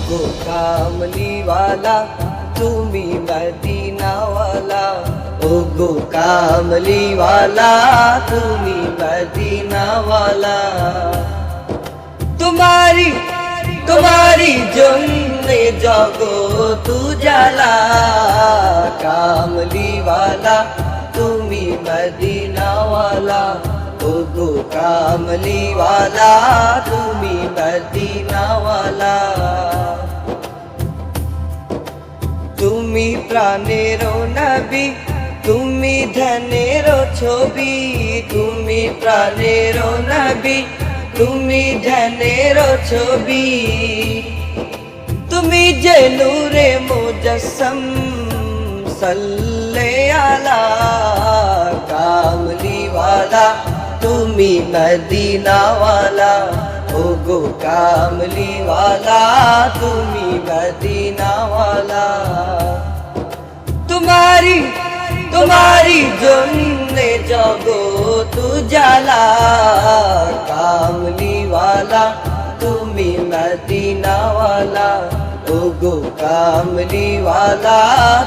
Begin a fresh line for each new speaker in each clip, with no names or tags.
গো কামলিওয়ালা তুমি মদিনাওয়ালা, ও গো কামলিওয়ালা তুমি মদিনাওয়ালা। তোমারি জন্যে জগৎ উজালা, কামলিওয়ালা তুমি মদিনাওয়ালা, ও গো কামলিওয়ালা তুমি মদিনাওয়ালা। তুমি প্রাণের নবী, তুমি ধ্যানের ছবি, তুমি প্রাণের নবী, তুমি ধ্যানের ছবি। তুমি যে নূরে মুজস্সম সাল্লে আলা, কামলিওয়ালা তুমি মদিনাওয়ালা, ও গো কামলিওয়ালা তুমি মদিনাওয়ালা। তোমারি জন্যে জগৎ উজালা, কামলিওয়ালা তুমি মদিনাওয়ালা, ও গো কামলিওয়ালা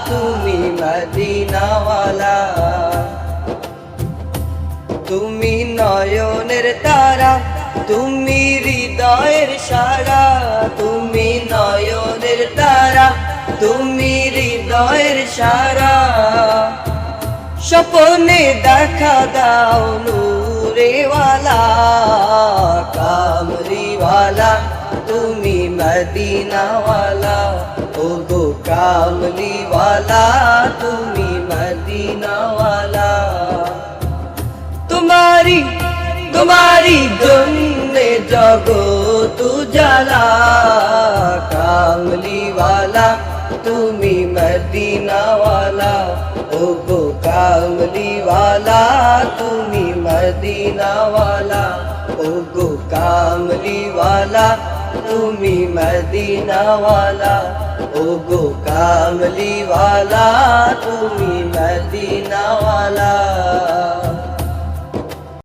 তুমি মদিনাওয়ালা। তুমি নয়নের তারা, তুমি হৃদয়ের সারা, তুমি নয়নের তারা, তুমি হৃদয়ের সারা। স্বপ্নে দেখা দাও নূরেওয়ালা, কামলিওয়ালা তুমি মদিনাওয়ালা, ও গো কামলিওয়ালা তুমি মদিনাওয়ালা। তোমারি জন্যে জগৎ উজালা, কামলিওয়ালা তুমি মদিনাওয়ালা, ও গো কামলিওয়ালা তুমি মদিনাওয়ালা, ও গো কামলিওয়ালা তুমি মদিনাওয়ালা, ও গো কামলিওয়ালা তুমি মদিনাওয়ালা।